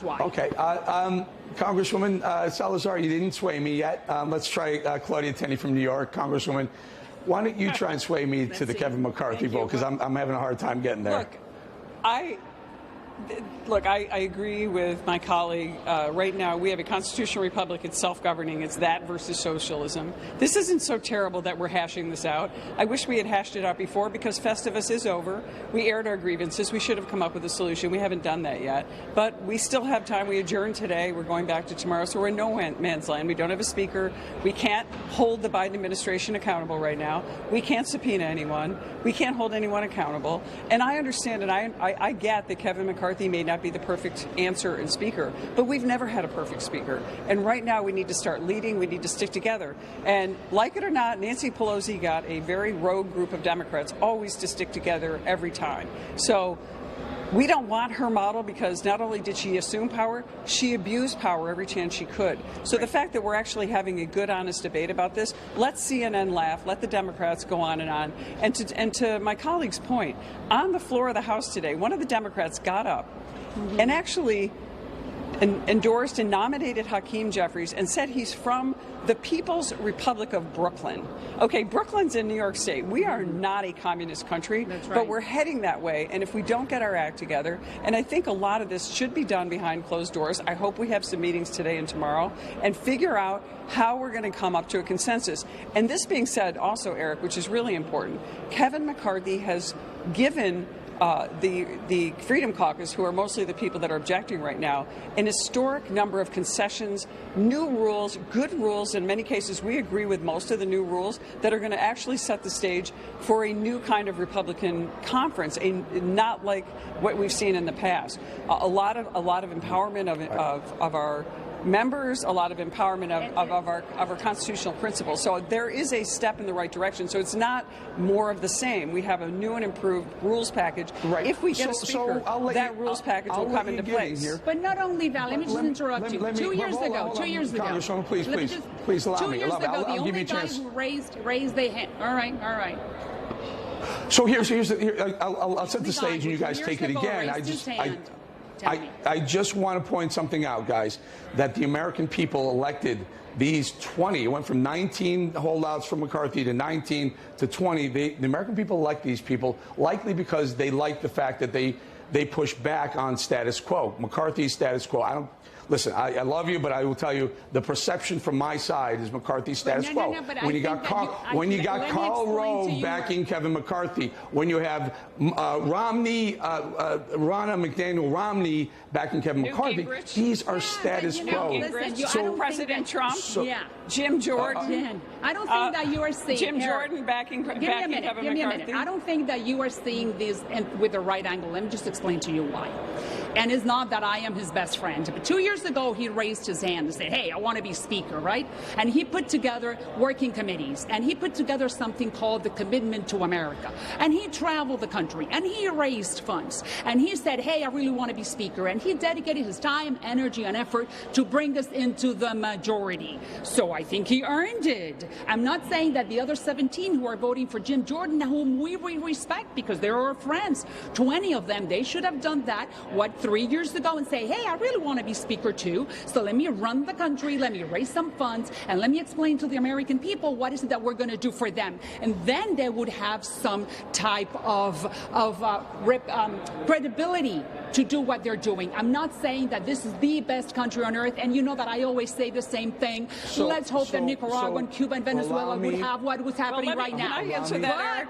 Why? Okay. Congresswoman Salazar, you didn't sway me yet. Let's try Claudia Tenney from New York. Congresswoman, why don't you try and sway me to the Kevin McCarthy vote? Because I'm having a hard time getting there. Look, I agree with my colleague. Right now, we have a constitutional republic. It's self-governing. It's that versus socialism. This isn't so terrible that we're hashing this out. I wish we had hashed it out before because Festivus is over. We aired our grievances. We should have come up with a solution. We haven't done that yet. But we still have time. We adjourned today. We're going back to tomorrow. So we're in no man's land. We don't have a speaker. We can't hold the Biden administration accountable right now. We can't subpoena anyone. We can't hold anyone accountable. And I understand and I get that Kevin McCarthy may not be the perfect answer and speaker, but we've never had a perfect speaker. And right now we need to start leading. We need to stick together. And like it or not, Nancy Pelosi got a very rogue group of Democrats always to stick together every time. So we don't want her model because not only did she assume power, she abused power every chance she could. So the fact that we're actually having a good, honest debate about this, let CNN laugh, let the Democrats go on. And to my colleague's point, on the floor of the House today, one of the Democrats got up and actually endorsed and nominated Hakeem Jeffries and said he's from the People's Republic of Brooklyn. Okay, Brooklyn's in New York State. We are not a communist country, but we're heading that way. And if we don't get our act together, and I think a lot of this should be done behind closed doors. I hope we have some meetings today and tomorrow and figure out how we're going to come up to a consensus. And this being said also, Eric, which is really important, Kevin McCarthy has given the Freedom Caucus, who are mostly the people that are objecting right now, an historic number of concessions, new rules, good rules. In many cases, we agree with most of the new rules that are going to actually set the stage for a new kind of Republican conference, not like what we've seen in the past. A lot of empowerment of our members, a lot of empowerment of our constitutional principles. So there is a step in the right direction. So it's not more of the same. We have a new and improved rules package. Right. If we get a speaker, that rules package will come into place. But not only that, let me just interrupt you. 2 years ago, Congresswoman, please allow me. 2 years ago, the only guy who raised their hand. All right. So I'll set the stage and you guys take it again. I just want to point something out, guys, that the American people elected these 20. It went from 19 holdouts from McCarthy to 19 to 20. The American people elect these people likely because they like the fact that they push back on status quo. McCarthy's status quo. Listen, I love you, but I will tell you the perception from my side is McCarthy's status quo. When you got Karl Rove backing Kevin McCarthy, when you have Ronna McDaniel Romney backing Kevin McCarthy, these are status quo. So President Trump, Jim Jordan. I don't think that you are seeing Jim Jordan backing Kevin McCarthy. Give me a minute. I don't think that you are seeing this with the right angle. Let me just explain to you why. And it's not that I am his best friend. But 2 years ago, he raised his hand and said, hey, I want to be speaker, right? And he put together working committees. And he put together something called the Commitment to America. And he traveled the country. And he raised funds. And he said, hey, I really want to be speaker. And he dedicated his time, energy, and effort to bring us into the majority. So I think he earned it. I'm not saying that the other 17 who are voting for Jim Jordan, whom we respect because they're our friends, 20 of them, they should have done that. 3 years ago and say, hey, I really want to be speaker too. So let me run the country, let me raise some funds, and let me explain to the American people what is it that we're going to do for them. And then they would have some type of credibility to do what they're doing. I'm not saying that this is the best country on earth, and you know that I always say the same thing. Let's hope that Nicaragua, Cuba, and Venezuela would have what was happening right now.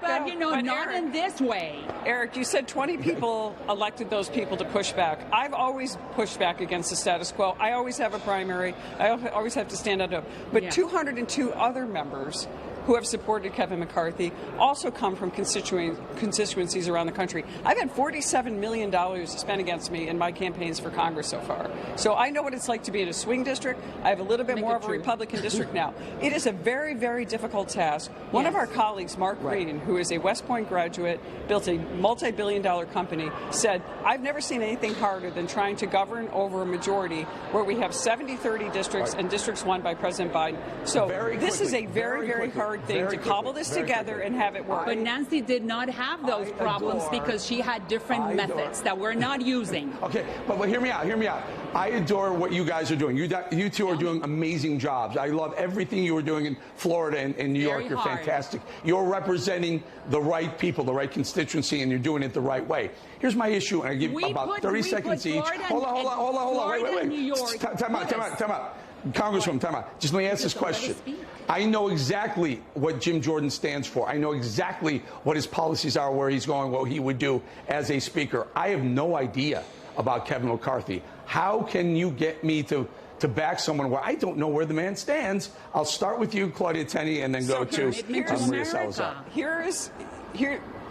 But you know, not Eric, in this way. Eric, you said 20 people elected those people to push back. I've always pushed back against the status quo. I always have a primary. I always have to stand up. But 202 other members who have supported Kevin McCarthy also come from constituencies around the country. I've had $47 million spent against me in my campaigns for Congress so far. So I know what it's like to be in a swing district. I have a little bit more of a Republican district now. It is a very, very difficult task. One of our colleagues, Mark Green, who is a West Point graduate, built a multi-billion-dollar company, said, I've never seen anything harder than trying to govern over a majority where we have 70-30 districts and districts won by President Biden. So this is a very, very hard thing to cobble this together and have it work. But Nancy did not have those problems because she had different methods that we're not using. Okay, but hear me out. I adore what you guys are doing. You two are doing amazing jobs. I love everything you were doing in Florida and New York. You're fantastic. You're representing the right people, the right constituency, and you're doing it the right way. Here's my issue, and I give about 30 seconds each. Hold on. Wait. Time out. Congresswoman, time out. Just let me ask this question. I know exactly what Jim Jordan stands for. I know exactly what his policies are, where he's going, what he would do as a speaker. I have no idea about Kevin McCarthy. How can you get me to back someone where I don't know where the man stands? I'll start with you, Claudia Tenney, and then go to Maria Salazar.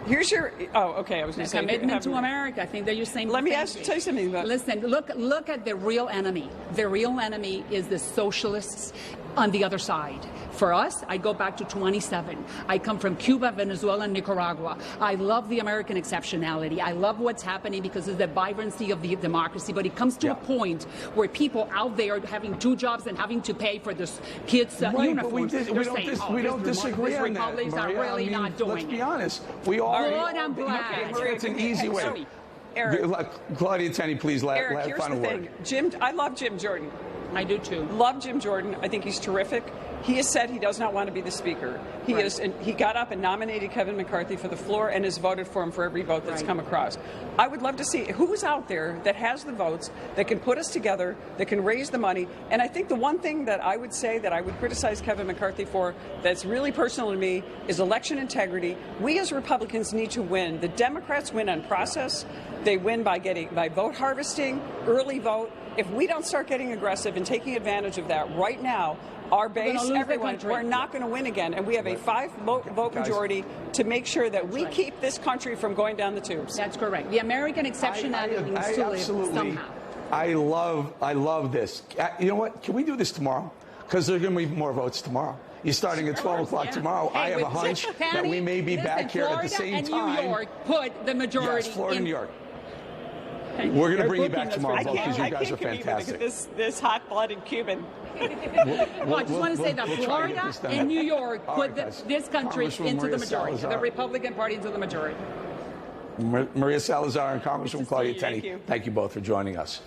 Here's your. Oh, okay. I was going to say commitment to America. I think that you're saying. Let me tell you something about. Listen. Look at the real enemy. The real enemy is the socialists on the other side. For us, I go back to 27. I come from Cuba, Venezuela, and Nicaragua. I love the American exceptionality. I love what's happening because of the vibrancy of the democracy. But it comes to a point where people out there are having 2 jobs and having to pay for this kids' uniforms. We don't disagree on that, Maria. Are really not doing let's be honest. We all. Good, I'm glad. It's an easy way. Sorry. Eric, Claudia Tenney, please. Eric, here's the thing. I love Jim Jordan. I do too. Love Jim Jordan. I think he's terrific. He has said he does not want to be the speaker. He got up and nominated Kevin McCarthy for the floor and has voted for him for every vote that's come across. I would love to see who's out there that has the votes, that can put us together, that can raise the money. And I think the one thing that I would say that I would criticize Kevin McCarthy for that's really personal to me is election integrity. We as Republicans need to win. The Democrats win on process. They win by vote harvesting, early vote. If we don't start getting aggressive and taking advantage of that right now, our base, everyone, we're not going to win again. And we have a 5-vote majority to make sure that we keep this country from going down the tubes. That's correct. The American exceptionality needs to live somehow. I love this. You know what? Can we do this tomorrow? Because there are going to be more votes tomorrow. You're starting at 12 o'clock tomorrow. Hey, I have a hunch that we may be back here at the same time. Florida and New York put the majority. Yes, Florida and New York. We're going to bring you back tomorrow, because you guys are fantastic. This hot-blooded Cuban. Well, I just want to say that Florida and New York put this country into the majority, the Republican Party into the majority. Maria Salazar and Congresswoman Claudia Tenney, thank you both for joining us.